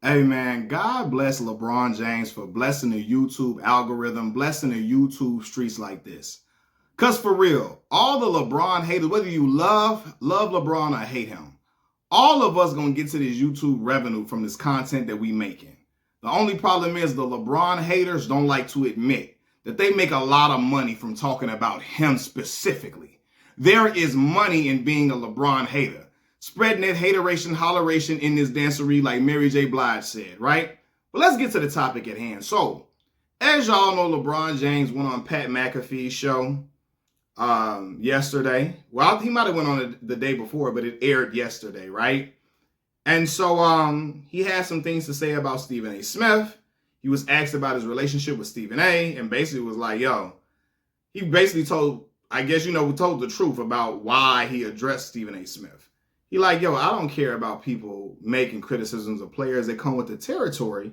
Hey man, God bless LeBron James for blessing the YouTube algorithm, blessing the YouTube streets like this. Cause for real, all the LeBron haters, whether you love LeBron or hate him, all of us gonna get to this YouTube revenue from this content that we making. The only problem is the LeBron haters don't like to admit that they make a lot of money from talking about him specifically. There is money in being a LeBron hater. Spreading that hateration, holleration in this dancery like Mary J. Blige said, right? But let's get to the topic at hand. So, as y'all know, LeBron James went on Pat McAfee's show yesterday. Well, he might have went on it the day before, but it aired yesterday, right? And so he had some things to say about Stephen A. Smith. He was asked about his relationship with Stephen A. and basically was like, yo, he basically told, I guess, told the truth about why he addressed Stephen A. Smith. He like, yo, I don't care about people making criticisms of players that come with the territory.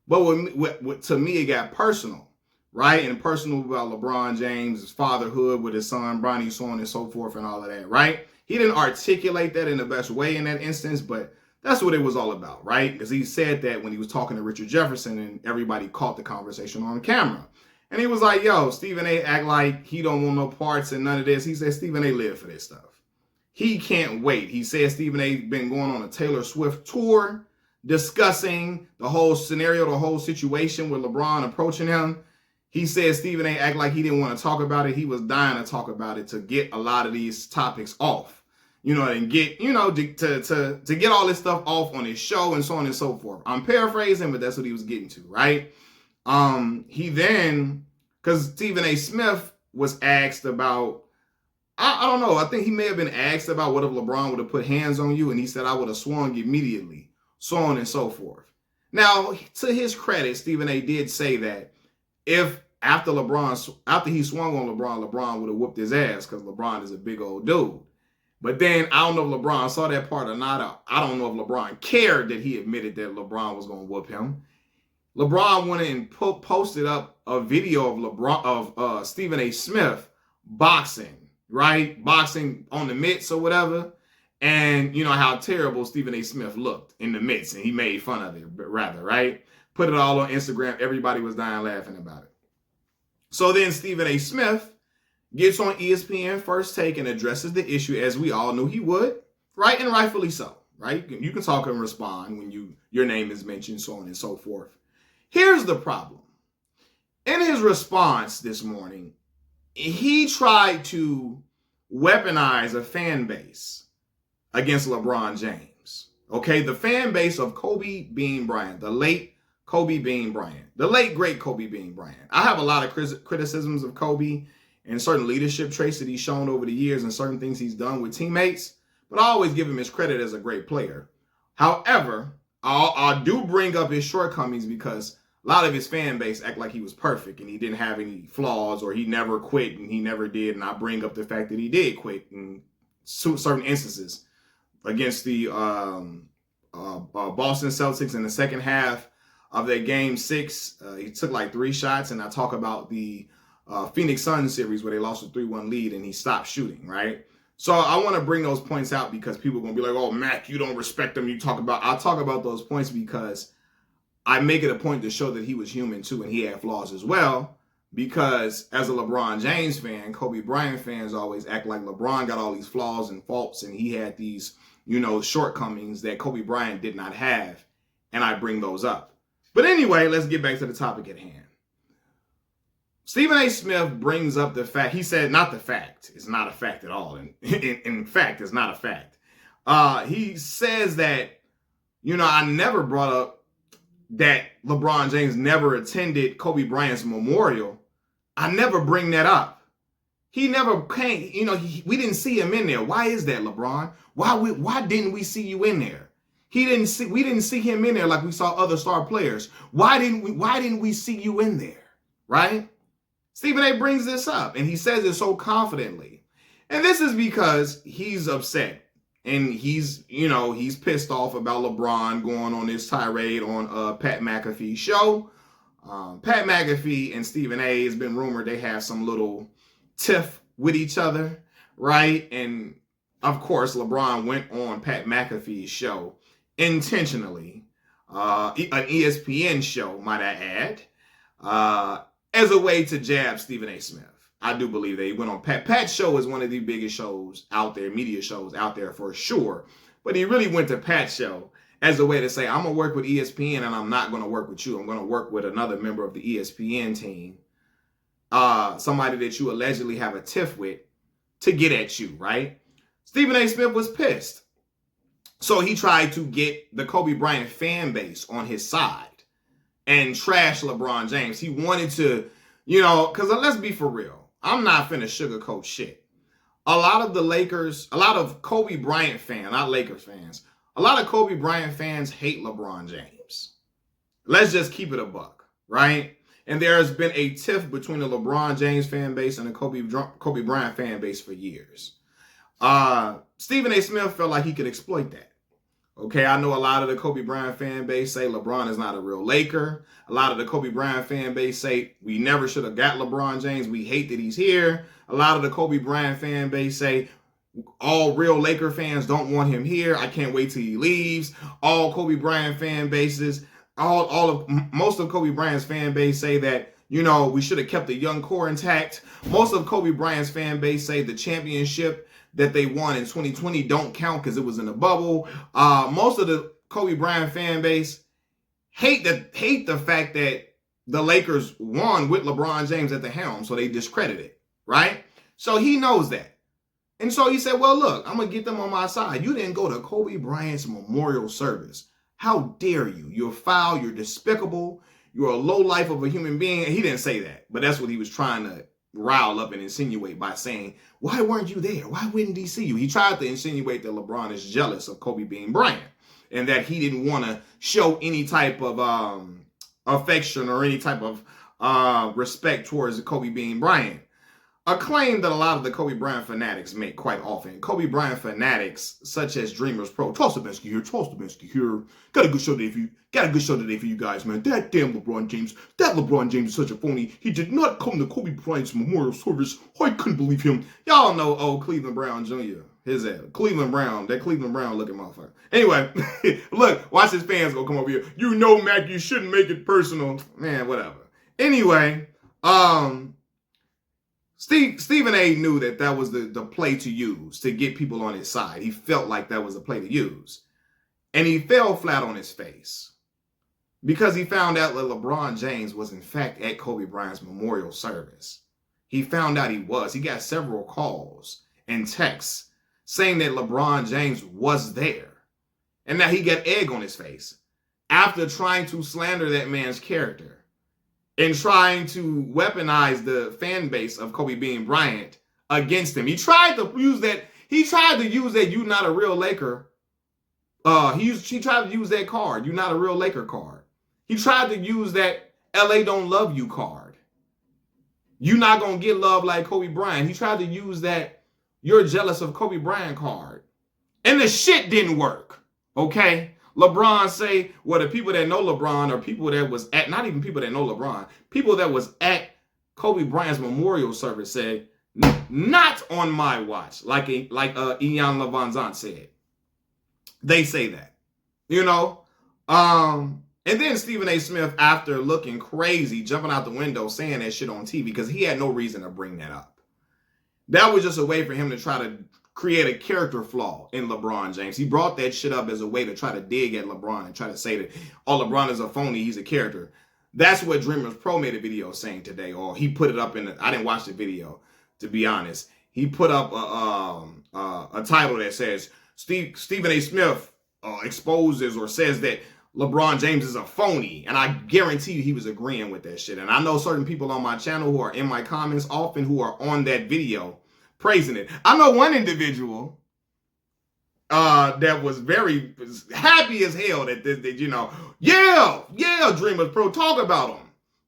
But to me, it got personal, right? And personal about LeBron James' fatherhood with his son, Bronny, so on and so forth and all of that, right? He didn't articulate that in the best way in that instance, but that's what it was all about, right? Because he said that when he was talking to Richard Jefferson and everybody caught the conversation on camera. And he was like, yo, Stephen A. act like he don't want no parts and none of this. He said Stephen A. live for this stuff. He can't wait. He said Stephen A. been going on a Taylor Swift tour discussing the whole scenario, the whole situation with LeBron approaching him. He said Stephen A. act like he didn't want to talk about it. He was dying to talk about it to get a lot of these topics off, and get, to get all this stuff off on his show and so on and so forth. I'm paraphrasing, but that's what he was getting to, right? He then, because Stephen A. Smith was asked about, I don't know. I think he may have been asked about what if LeBron would have put hands on you, and he said, I would have swung immediately, so on and so forth. Now, to his credit, Stephen A. did say that if after he swung on LeBron would have whooped his ass because LeBron is a big old dude. But then I don't know if LeBron saw that part or not. I don't know if LeBron cared that he admitted that LeBron was going to whoop him. LeBron went and posted up a video of Stephen A. Smith boxing. Right? Boxing on the mitts or whatever. And you know how terrible Stephen A. Smith looked in the mitts. And he made fun of it, rather, right? Put it all on Instagram. Everybody was dying laughing about it. So then Stephen A. Smith gets on ESPN First Take and addresses the issue as we all knew he would. Right? And rightfully so. Right? You can talk and respond when your name is mentioned, so on and so forth. Here's the problem. In his response this morning, he tried to weaponize a fan base against LeBron James. Okay, the fan base of Kobe Bean Bryant, the late Kobe Bean Bryant, the late great Kobe Bean Bryant. I have a lot of criticisms of Kobe and certain leadership traits that he's shown over the years and certain things he's done with teammates, but I always give him his credit as a great player. However, I do bring up his shortcomings because a lot of his fan base act like he was perfect and he didn't have any flaws or he never quit and he never did. And I bring up the fact that he did quit in certain instances against the Boston Celtics in the second half of their game 6. He took like 3 shots, and I talk about the Phoenix Suns series where they lost a 3-1 lead and he stopped shooting, right? So I want to bring those points out because people are going to be like, oh, Mac, you don't respect them. I'll talk about those points because I make it a point to show that he was human too and he had flaws as well, because as a LeBron James fan, Kobe Bryant fans always act like LeBron got all these flaws and faults and he had these, shortcomings that Kobe Bryant did not have, and I bring those up. But anyway, let's get back to the topic at hand. Stephen A. Smith brings up the fact, he said, not the fact, it's not a fact at all. In fact, it's not a fact. He says that, I never brought up that LeBron James never attended Kobe Bryant's memorial. I never bring that up. He never came, we didn't see him in there. Why is that, LeBron? Why didn't we see you in there? We didn't see him in there like we saw other star players. Why didn't we see you in there? Right? Stephen A. brings this up and he says it so confidently. And this is because he's upset. And he's pissed off about LeBron going on this tirade on Pat McAfee's show. Pat McAfee and Stephen A. has been rumored they have some little tiff with each other, right? And of course, LeBron went on Pat McAfee's show intentionally an ESPN show, might I add, as a way to jab Stephen A. Smith. I do believe they went on Pat's show is one of the biggest shows out there, media shows out there for sure. But he really went to Pat's show as a way to say, I'm going to work with ESPN and I'm not going to work with you. I'm going to work with another member of the ESPN team, somebody that you allegedly have a tiff with, to get at you, right? Stephen A. Smith was pissed. So he tried to get the Kobe Bryant fan base on his side and trash LeBron James. He wanted to, because let's be for real. I'm not finna sugarcoat shit. A lot of the Lakers, a lot of Kobe Bryant fans, not Lakers fans, a lot of Kobe Bryant fans hate LeBron James. Let's just keep it a buck, right? And there has been a tiff between the LeBron James fan base and the Kobe Bryant fan base for years. Stephen A. Smith felt like he could exploit that. Okay, I know a lot of the Kobe Bryant fan base say LeBron is not a real Laker. A lot of the Kobe Bryant fan base say we never should have got LeBron James. We hate that he's here. A lot of the Kobe Bryant fan base say all real Laker fans don't want him here. I can't wait till he leaves. All Kobe Bryant fan bases, most of Kobe Bryant's fan base say that, we should have kept the young core intact. Most of Kobe Bryant's fan base say the championship that they won in 2020 don't count because it was in a bubble. Most of the Kobe Bryant fan base hate the fact that the Lakers won with LeBron James at the helm, so they discredit it, right? So he knows that. And so he said, well, look, I'm going to get them on my side. You didn't go to Kobe Bryant's memorial service. How dare you? You're foul, you're despicable, you're a low life of a human being. And he didn't say that, but that's what he was trying to rile up and insinuate by saying, why weren't you there? Why wouldn't he see you? He tried to insinuate that LeBron is jealous of Kobe being Bryant and that he didn't want to show any type of affection or any type of respect towards Kobe being Bryant. A claim that a lot of the Kobe Bryant fanatics make quite often. Kobe Bryant fanatics, such as Dreamers Pro, Charles Stefanski here. Got a good show today for you guys, man. That damn LeBron James. That LeBron James is such a phony. He did not come to Kobe Bryant's memorial service. I couldn't believe him. Y'all know old Cleveland Brown Jr. His ass. Cleveland Brown looking motherfucker. Anyway, look, watch his fans go come over here. Mac, you shouldn't make it personal. Man, whatever. Anyway, Stephen A. knew that was the play to use to get people on his side. He felt like that was the play to use. And he fell flat on his face because he found out that LeBron James was in fact at Kobe Bryant's memorial service. He found out he was. He got several calls and texts saying that LeBron James was there. And now he got egg on his face after trying to slander that man's character and trying to weaponize the fan base of Kobe being Bryant against him. He tried to use that. "You not a real Laker." He tried to use that card. "You not a real Laker" card. He tried to use that "LA don't love you" card. "You not gonna get love like Kobe Bryant." He tried to use that "you're jealous of Kobe Bryant" card. And the shit didn't work. Okay? LeBron say, well, the people that know LeBron are people that was at, not even people that know LeBron, people that was at Kobe Bryant's memorial service said, "Not on my watch," like Ian Levanzant said. They say that, and then Stephen A. Smith, after looking crazy, jumping out the window, saying that shit on TV because he had no reason to bring that up. That was just a way for him to try to create a character flaw in LeBron James. He brought that shit up as a way to try to dig at LeBron and try to say that, LeBron is a phony, he's a character. That's what Dreamers Pro made a video saying today, or he put it up I didn't watch the video, to be honest. He put up a title that says, Stephen A. Smith exposes or says that LeBron James is a phony. And I guarantee you he was agreeing with that shit. And I know certain people on my channel who are in my comments often who are on that video praising it. I know one individual that was very happy as hell that Dreamers Pro, talk about him.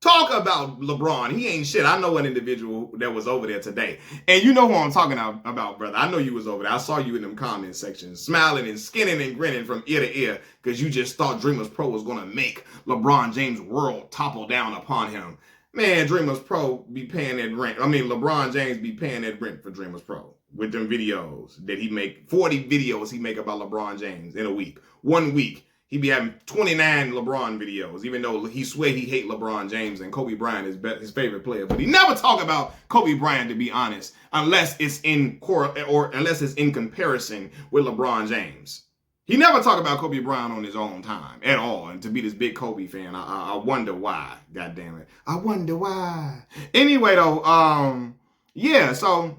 Talk about LeBron. He ain't shit. I know an individual that was over there today. And you know who I'm talking about, brother. I know you was over there. I saw you in them comment sections, smiling and skinning and grinning from ear to ear because you just thought Dreamers Pro was going to make LeBron James' world topple down upon him. Man, Dreamers Pro be paying that rent. LeBron James be paying that rent for Dreamers Pro with them videos that he make. 40 videos he make about LeBron James in a week. 1 week. he be having 29 LeBron videos, even though he swear he hate LeBron James and Kobe Bryant is his favorite player. But he never talk about Kobe Bryant, to be honest, unless it's in comparison with LeBron James. He never talk about Kobe Bryant on his own time at all. And to be this big Kobe fan, I wonder why. God damn it. I wonder why. Anyway, though, yeah, so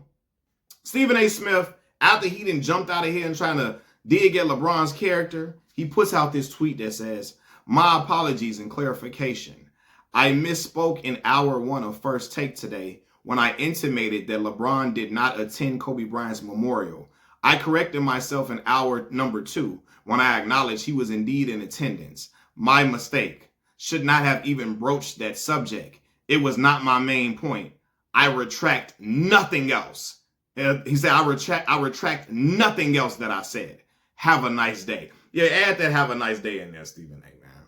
Stephen A. Smith, after he done jumped out of here and trying to dig at LeBron's character, he puts out this tweet that says, "My apologies and clarification. I misspoke in hour 1 of First Take today when I intimated that LeBron did not attend Kobe Bryant's memorial. I corrected myself in hour number 2 when I acknowledged he was indeed in attendance. My mistake. Should not have even broached that subject. It was not my main point. I retract nothing else." He said, I retract nothing else that I said. Have a nice day. Yeah, add that have a nice day in there, Stephen A, man.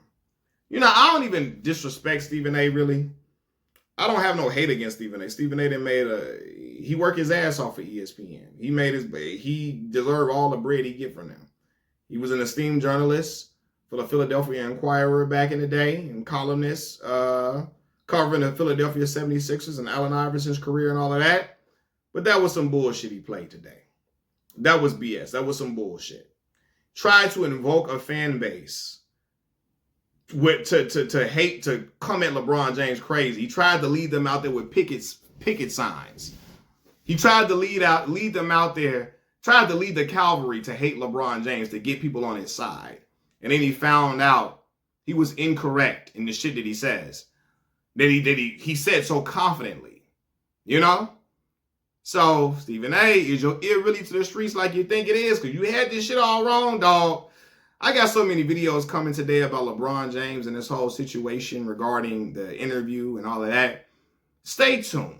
You know, I don't even disrespect Stephen A, really. I don't have no hate against Stephen A. Stephen A he worked his ass off for ESPN. He deserved all the bread he get from them. He was an esteemed journalist for the Philadelphia Inquirer back in the day, and columnist, covering the Philadelphia 76ers and Allen Iverson's career and all of that. But that was some bullshit he played today. That was BS. That was some bullshit. Tried to invoke a fan base to hate, to come at LeBron James crazy. He tried to lead them out there with picket signs. He tried to lead them out there, tried to lead the cavalry to hate LeBron James, to get people on his side. And then he found out he was incorrect in the shit that he says. That he said so confidently. You know? So, Stephen A, is your ear really to the streets like you think it is? Because you had this shit all wrong, dog. I got so many videos coming today about LeBron James and this whole situation regarding the interview and all of that. Stay tuned.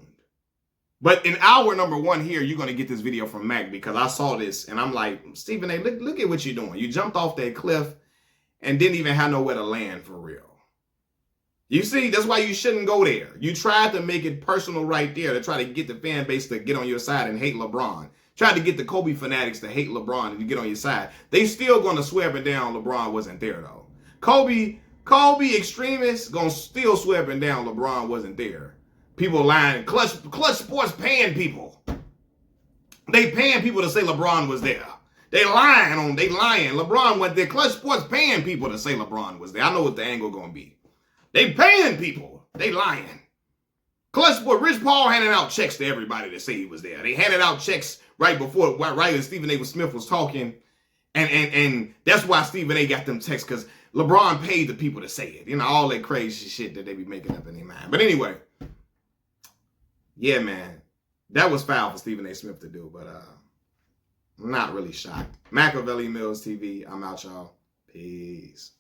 But in hour number 1 here, you're going to get this video from Mac, because I saw this and I'm like, Stephen A, look at what you're doing. You jumped off that cliff and didn't even have nowhere to land for real. You see, that's why you shouldn't go there. You tried to make it personal right there to try to get the fan base to get on your side and hate LeBron. Tried to get the Kobe fanatics to hate LeBron and to get on your side. They still going to swear up and down LeBron wasn't there, though. Kobe extremists going to still swear up and down LeBron wasn't there. People lying. Clutch Sports paying people. They paying people to say LeBron was there. They lying. LeBron went there. Clutch Sports paying people to say LeBron was there. I know what the angle going to be. They paying people. They lying. Clutch Sports, Rich Paul handing out checks to everybody to say he was there. They handed out checks right as Stephen A. Smith was talking. And that's why Stephen A. got them texts, because LeBron paid the people to say it. You know, all that crazy shit that they be making up in their mind. But anyway, yeah, man, that was foul for Stephen A. Smith to do, but I'm not really shocked. Machiavelli Mills TV, I'm out, y'all. Peace.